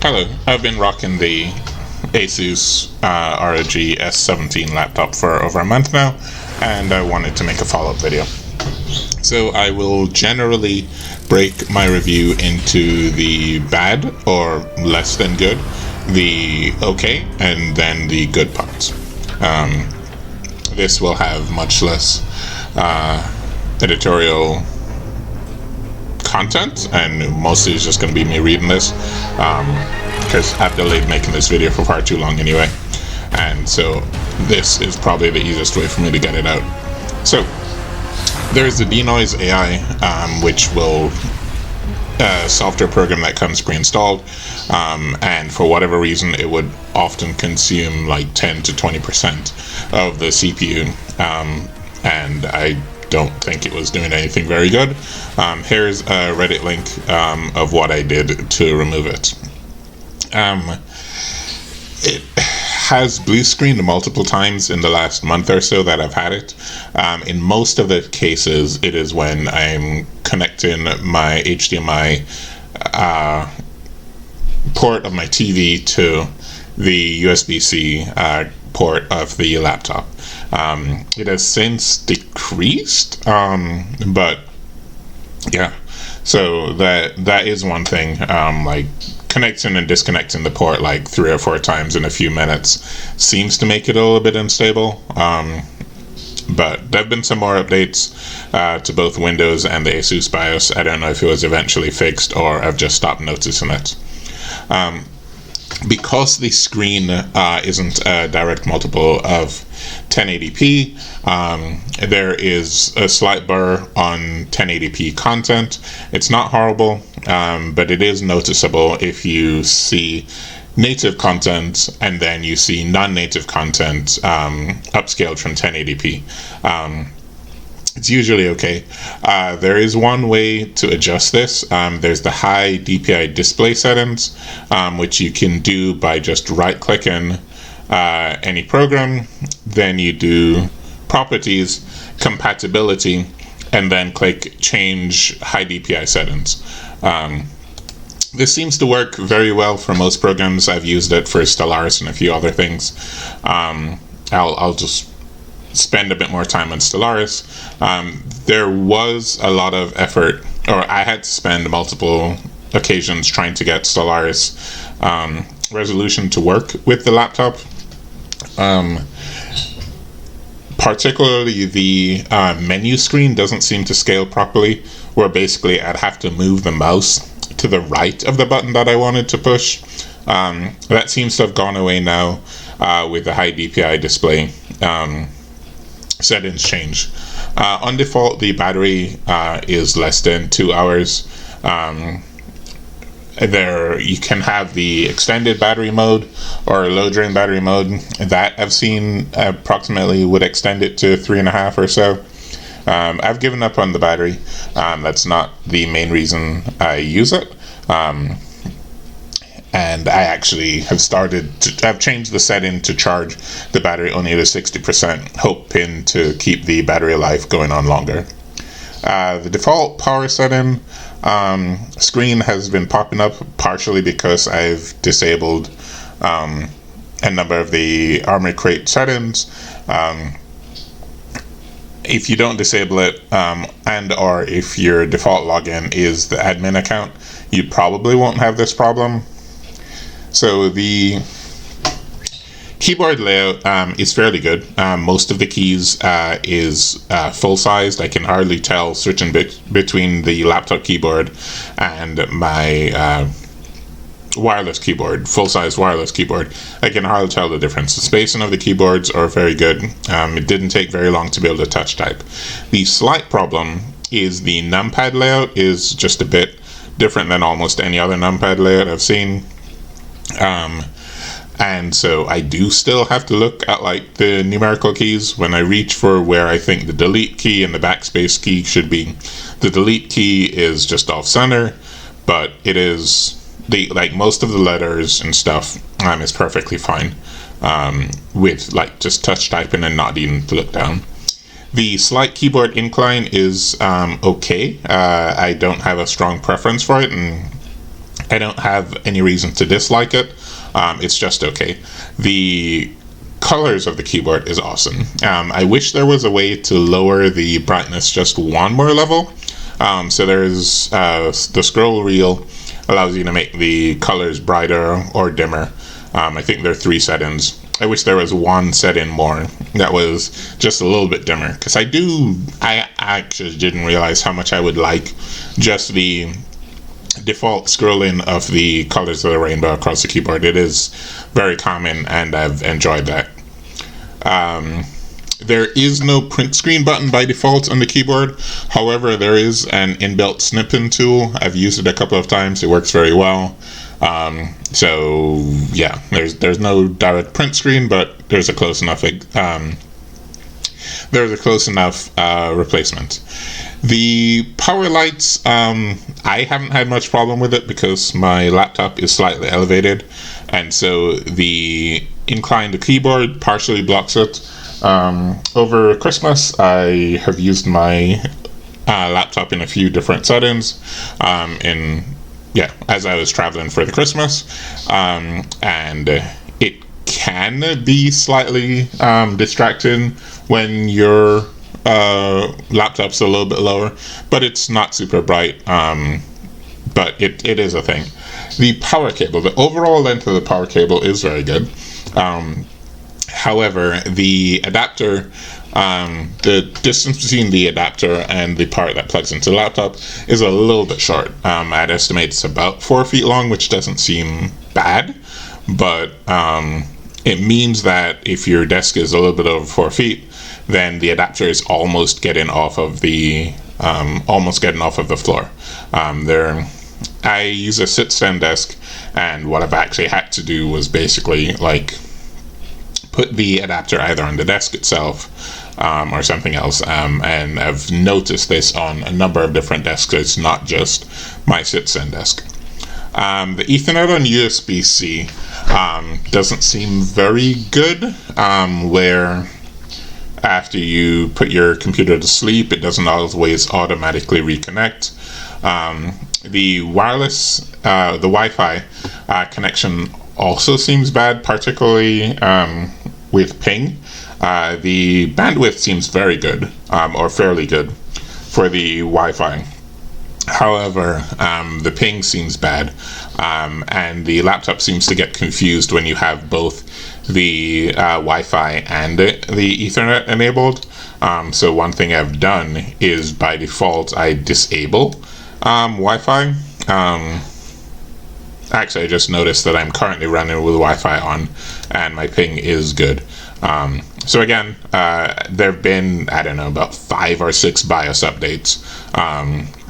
Hello, I've been rocking the Asus ROG S17 laptop for over a month now, and I wanted to make a follow-up video. So I will generally break my review into the bad or less than good, the okay, and then the good parts. This will have much less editorial content, and mostly it's just going to be me reading this because I've delayed making this video for far too long anyway, and so this is probably the easiest way for me to get it out. So there's the Denoise AI, which will software program that comes pre-installed, and for whatever reason it would often consume like 10 to 20% of the CPU, and I don't think it was doing anything very good. Here's a Reddit link of what I did to remove it. It has blue screened multiple times in the last month or so that I've had it. In most of the cases, it is when I'm connecting my HDMI port of my TV to the USB-C port of the laptop. It has since decreased, but yeah, so that is one thing. Like connecting and disconnecting the port like 3 or 4 times in a few minutes seems to make it a little bit unstable. But there have been some more updates to both Windows and the Asus BIOS. I don't know if it was eventually fixed or I've just stopped noticing it. Because the screen isn't a direct multiple of 1080p, there is a slight blur on 1080p content. It's not horrible, but it is noticeable if you see native content and then you see non-native content upscaled from 1080p. It's usually okay. There is one way to adjust this. There's the high DPI display settings, which you can do by just right-clicking any program, then you do properties, compatibility, and then click change high DPI settings. This seems to work very well for most programs. I've used it for Stellaris and a few other things. I'll just spend a bit more time on Stellaris. There was a lot of effort, or I had to spend multiple occasions trying to get Stellaris resolution to work with the laptop. Particularly the menu screen doesn't seem to scale properly, where basically I'd have to move the mouse to the right of the button that I wanted to push. That seems to have gone away now with the high DPI display settings change. On default, the battery is less than 2 hours. There you can have the extended battery mode or low drain battery mode. That I've seen approximately would extend it to 3.5 or so. I've given up on the battery. That's not the main reason I use it. And I actually have I've changed the setting to charge the battery only to 60%, hoping to keep the battery life going on longer. The default power setting screen has been popping up partially because I've disabled a number of the Armoury Crate settings. If you don't disable it, and or if your default login is the admin account, you probably won't have this problem. So the keyboard layout is fairly good. Most of the keys is full-sized. I can hardly tell switching between the laptop keyboard and my wireless keyboard, full-size wireless keyboard. I can hardly tell the difference. The spacing of the keyboards are very good. It didn't take very long to be able to touch type. The slight problem is the numpad layout is just a bit different than almost any other numpad layout I've seen. And so I do still have to look at like the numerical keys when I reach for where I think the delete key and the backspace key should be. The delete key is just off center, but it is like most of the letters and stuff is perfectly fine with like just touch typing and not needing to look down. The slight keyboard incline is okay. I don't have a strong preference for it, and I don't have any reason to dislike it. It's just okay. The colors of the keyboard is awesome. I wish there was a way to lower the brightness just one more level. So there's the scroll wheel allows you to make the colors brighter or dimmer. I think there are 3 settings. I wish there was one setting more that was just a little bit dimmer, because I actually didn't realize how much I would like just the default scrolling of the colors of the rainbow across the keyboard. It is very common, and I've enjoyed that. There is no print screen button by default on the keyboard. However, there is an inbuilt snipping tool. I've used it a couple of times. It works very well. So yeah, there's no direct print screen, but there's a close enough replacement. The power lights, I haven't had much problem with it because my laptop is slightly elevated, and so the inclined keyboard partially blocks it. Over Christmas, I have used my laptop in a few different settings as I was traveling for the Christmas, and it can be slightly distracting when your laptop's a little bit lower, but it's not super bright, but it is a thing. The power cable, the overall length of the power cable is very good. However, the adapter, the distance between the adapter and the part that plugs into the laptop is a little bit short. I'd estimate it's about 4 feet long, which doesn't seem bad, but it means that if your desk is a little bit over 4 feet, then the adapter is almost getting off of the floor. I use a sit-stand desk, and what I've actually had to do was basically put the adapter either on the desk itself or something else, and I've noticed this on a number of different desks. It's not just my sit-stand desk. The Ethernet on USB-C doesn't seem very good, where after you put your computer to sleep, it doesn't always automatically reconnect. The wireless, the Wi-Fi connection also seems bad, particularly with ping. The bandwidth seems very good, or fairly good, for the Wi-Fi. However, the ping seems bad, and the laptop seems to get confused when you have both the Wi-Fi and the Ethernet enabled. So one thing I've done is, by default, I disable Wi-Fi. Actually, I just noticed that I'm currently running with Wi-Fi on, and my ping is good. So again, there have been, I don't know, about 5 or 6 BIOS updates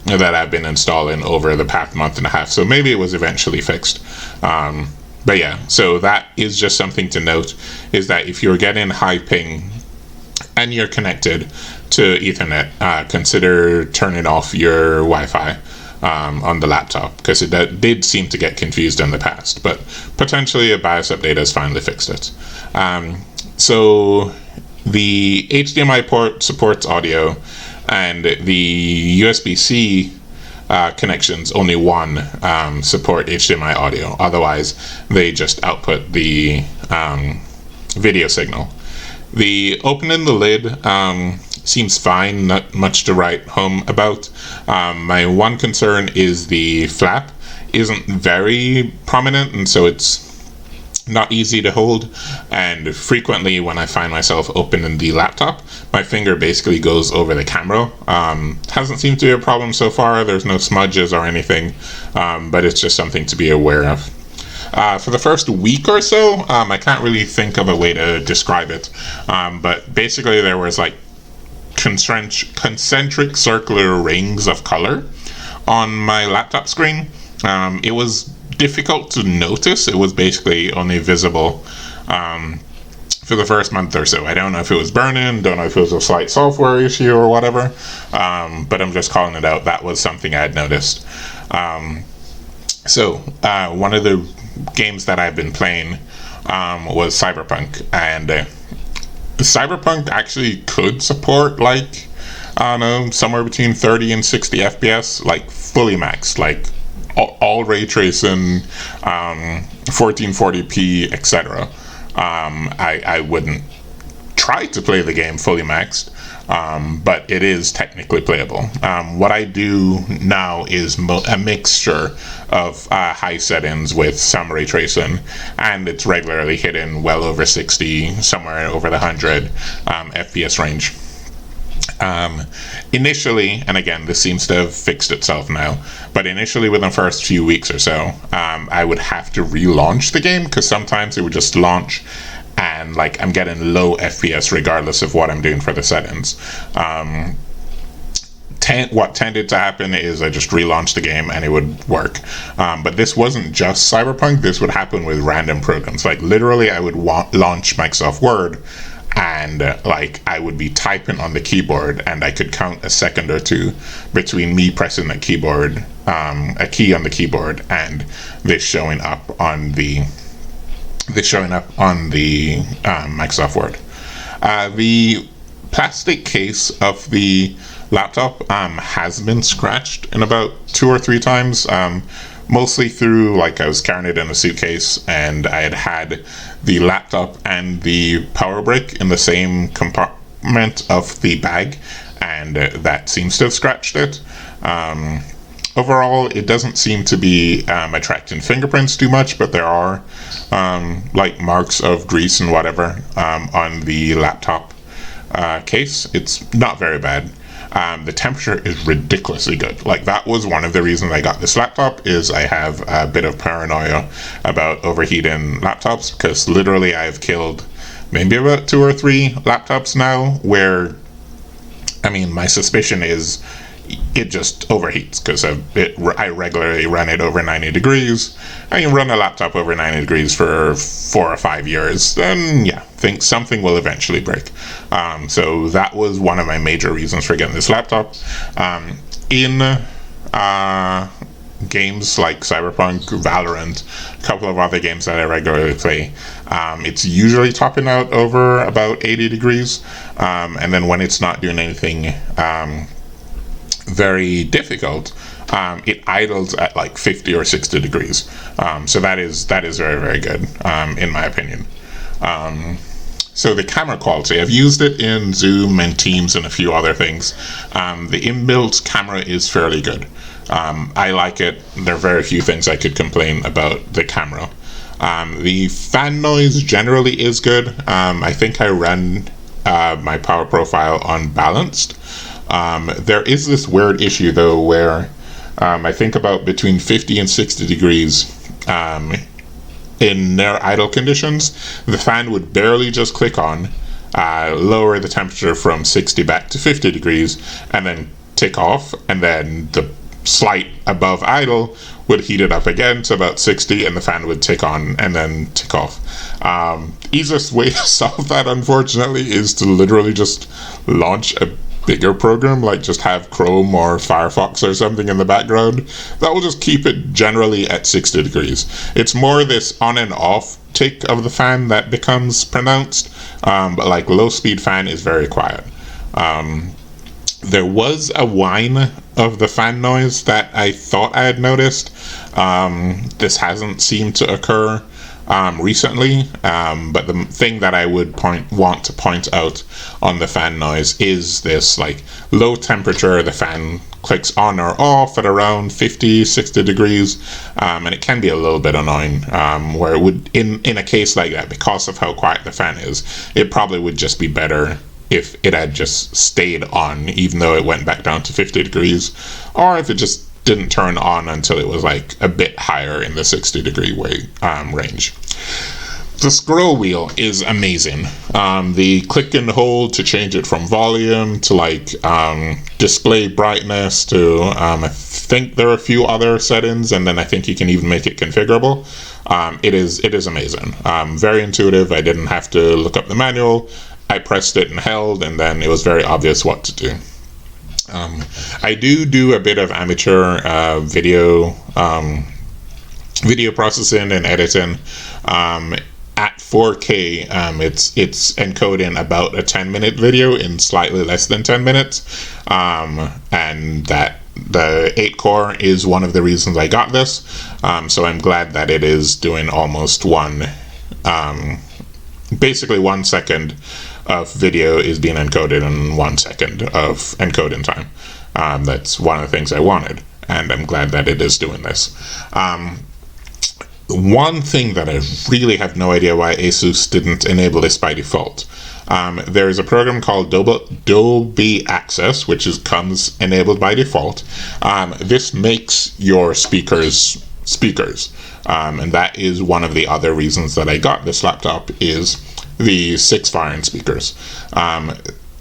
that I've been installing over the past month and a half, so maybe it was eventually fixed. But yeah, so that is just something to note, is that if you're getting high ping and you're connected to Ethernet, consider turning off your Wi-Fi on the laptop, because it did seem to get confused in the past, but potentially a BIOS update has finally fixed it. So the HDMI port supports audio, and the USB-C connections, only one support HDMI audio. Otherwise, they just output the video signal. The opening the lid seems fine, not much to write home about. My one concern is the flap isn't very prominent, and so it's not easy to hold, and frequently when I find myself opening the laptop, my finger basically goes over the camera. Hasn't seemed to be a problem so far. There's no smudges or anything, but it's just something to be aware of. For the first week or so, I can't really think of a way to describe it, but basically there was concentric circular rings of color on my laptop screen. It was difficult to notice. It was basically only visible for the first month or so. I don't know if it was burning, don't know if it was a slight software issue or whatever, but I'm just calling it out. That was something I had noticed. So one of the games that I've been playing was Cyberpunk, and Cyberpunk actually could support I don't know, somewhere between 30 and 60 FPS, fully maxed, all ray tracing, 1440p, etc. I wouldn't try to play the game fully maxed, but it is technically playable. What I do now is a mixture of high settings with some ray tracing, and it's regularly hitting well over 60, somewhere over the 100 FPS range. Initially, and again, this seems to have fixed itself now, but initially within the first few weeks or so, I would have to relaunch the game, because sometimes it would just launch and like I'm getting low FPS regardless of what I'm doing for the settings. What tended to happen is I just relaunched the game and it would work. But this wasn't just Cyberpunk, this would happen with random programs. Like literally I would launch Microsoft Word, and like I would be typing on the keyboard and I could count a second or two between me pressing the keyboard, a key on the keyboard, and this showing up on the Microsoft Word. The plastic case of the laptop has been scratched in about 2 or 3 times, mostly through like I was carrying it in a suitcase and I had the laptop and the power brick in the same compartment of the bag, and that seems to have scratched it. Overall, it doesn't seem to be attracting fingerprints too much, but there are like marks of grease and whatever on the laptop case. It's not very bad. The temperature is ridiculously good. Like that was one of the reasons I got this laptop, is I have a bit of paranoia about overheating laptops, because literally I've killed maybe about 2 or 3 laptops now where, I mean, my suspicion is it just overheats because I regularly run it over 90 degrees. I can run a laptop over 90 degrees for 4 or 5 years, then yeah, think something will eventually break. So that was one of my major reasons for getting this laptop. In games like Cyberpunk, Valorant, a couple of other games that I regularly play, it's usually topping out over about 80 degrees, and then when it's not doing anything very difficult, it idles at like 50 or 60 degrees. So that is very, very good, in my opinion. So the camera quality, I've used it in Zoom and Teams and a few other things. The inbuilt camera is fairly good. I like it. There are very few things I could complain about the camera. The fan noise generally is good. I think I ran my power profile unbalanced. There is this weird issue though where I think about between 50 and 60 degrees in near idle conditions, the fan would barely just click on, lower the temperature from 60 back to 50 degrees, and then tick off, and then the slight above idle would heat it up again to about 60, and the fan would tick on and then tick off. Easiest way to solve that, unfortunately, is to literally just launch a bigger program, like just have Chrome or Firefox or something in the background. That will just keep it generally at 60 degrees. It's more this on and off tick of the fan that becomes pronounced, but like low speed fan is very quiet. There was a whine of the fan noise that I thought I had noticed. This hasn't seemed to occur recently, but the thing that I would want to point out on the fan noise is this like low temperature. The fan clicks on or off at around 50-60 degrees, and it can be a little bit annoying, where it would in a case like that, because of how quiet the fan is, it probably would just be better if it had just stayed on even though it went back down to 50 degrees, or if it just didn't turn on until it was like a bit higher in the 60 degree range. The scroll wheel is amazing. The click and hold to change it from volume to like display brightness to I think there are a few other settings, and then I think you can even make it configurable. It is amazing. Very intuitive. I didn't have to look up the manual. I pressed it and held, and then it was very obvious what to do. I do a bit of amateur video processing and editing. At 4K, it's encoding about a 10-minute video in slightly less than 10 minutes, and that the 8 core is one of the reasons I got this. So I'm glad that it is doing almost basically 1 second of video is being encoded in 1 second of encoding time. That's one of the things I wanted, and I'm glad that it is doing this. One thing that I really have no idea why Asus didn't enable this by default. There is a program called Dolby Access, which comes enabled by default. This makes your speakers, and that is one of the other reasons that I got this laptop, is the 6 foreign speakers.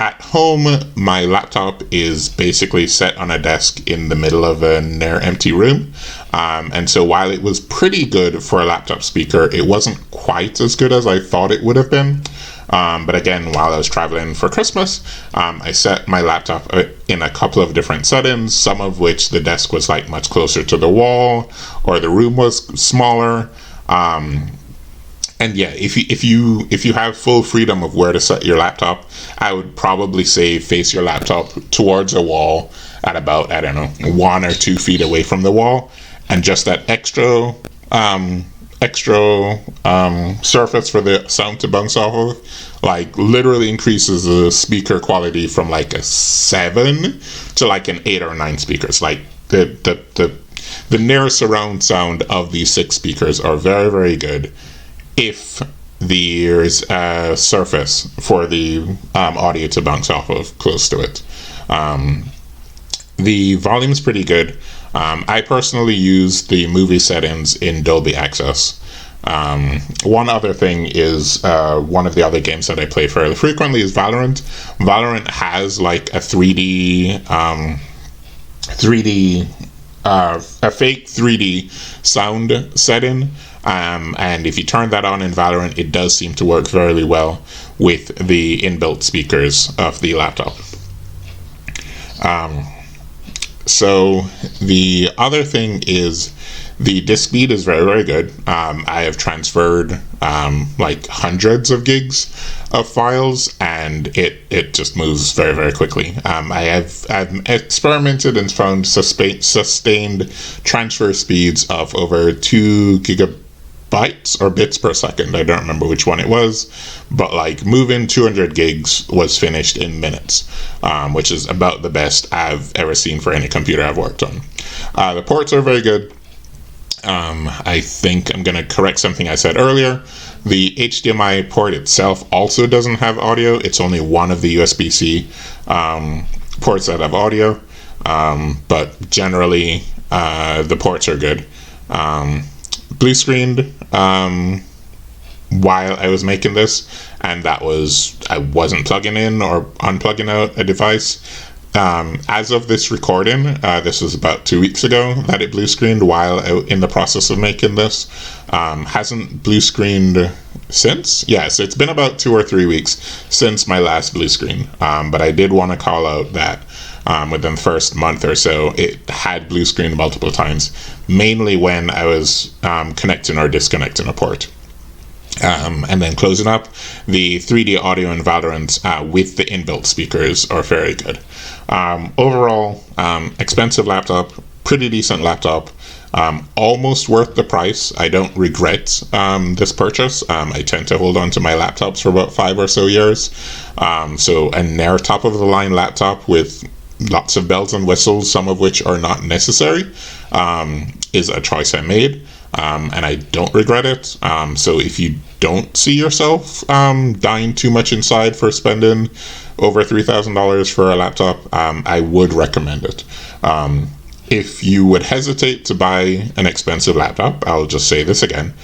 At home, my laptop is basically set on a desk in the middle of a near empty room. And so while it was pretty good for a laptop speaker, it wasn't quite as good as I thought it would have been. But again, while I was traveling for Christmas, I set my laptop in a couple of different settings, some of which the desk was like much closer to the wall, or the room was smaller. And yeah, if you have full freedom of where to set your laptop, I would probably say face your laptop towards a wall at about, I don't know, 1 or 2 feet away from the wall, and just that extra surface for the sound to bounce off of, like, literally increases the speaker quality from like a 7 to like an 8 or 9 speakers. Like the near surround sound of these 6 speakers are very, very good if there's a surface for the audio to bounce off of close to it. The volume's pretty good. I personally use the movie settings in Dolby Access. One other thing is one of the other games that I play fairly frequently is Valorant. Valorant has like a 3D a fake 3D sound setting. And if you turn that on in Valorant, it does seem to work very well with the inbuilt speakers of the laptop. So the other thing is the disk speed is very, very good. I have transferred like hundreds of gigs of files, and it just moves very, very quickly. I've experimented and found sustained transfer speeds of over 2 gigabytes or bits per second. I don't remember which one it was, but like moving 200 gigs was finished in minutes, which is about the best I've ever seen for any computer I've worked on. The ports are very good. I think I'm going to correct something I said earlier. The HDMI port itself also doesn't have audio. It's only one of the USB-C ports that have audio, but generally the ports are good. Blue screened while I was making this, and that was, I wasn't plugging in or unplugging out a device. As of this recording, this was about 2 weeks ago that it blue screened while in the process of making this. Hasn't blue screened since? Yes, it's been about 2 or 3 weeks since my last blue screen, but I did want to call out that within the first month or so, it had blue screened multiple times, mainly when I was connecting or disconnecting a port. And then closing up, the 3D audio in Valorant with the inbuilt speakers are very good. Overall, expensive laptop, pretty decent laptop, almost worth the price. I don't regret this purchase. I tend to hold on to my laptops for about 5 or so years. So a near top of the line laptop with lots of bells and whistles, some of which are not necessary, is a choice I made. And I don't regret it. So if you don't see yourself dying too much inside for spending over $3,000 for a laptop, I would recommend it. If you would hesitate to buy an expensive laptop, I'll just say this again.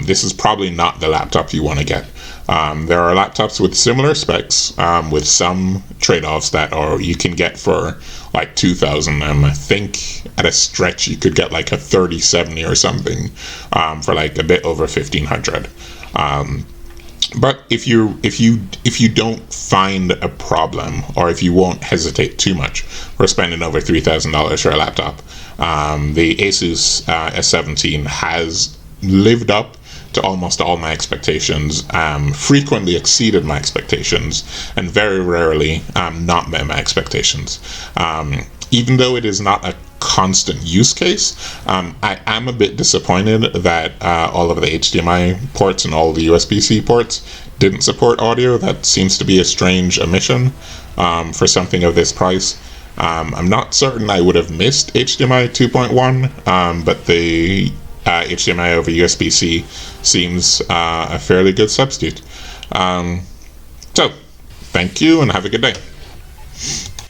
This is probably not the laptop you want to get. There are laptops with similar specs, with some trade-offs that you can get for like $2,000. I think at a stretch you could get like a 3070 or something for like a bit over $1,500. But if you don't find a problem, or if you won't hesitate too much for spending over $3,000 for a laptop, the Asus S17 has lived up to almost all my expectations, frequently exceeded my expectations, and very rarely not met my expectations. even though it is not a constant use case, I am a bit disappointed that all of the HDMI ports and all the USB-C ports didn't support audio. That seems to be a strange omission for something of this price. I'm not certain I would have missed HDMI 2.1, but the HDMI over USB-C seems a fairly good substitute. So, thank you and have a good day.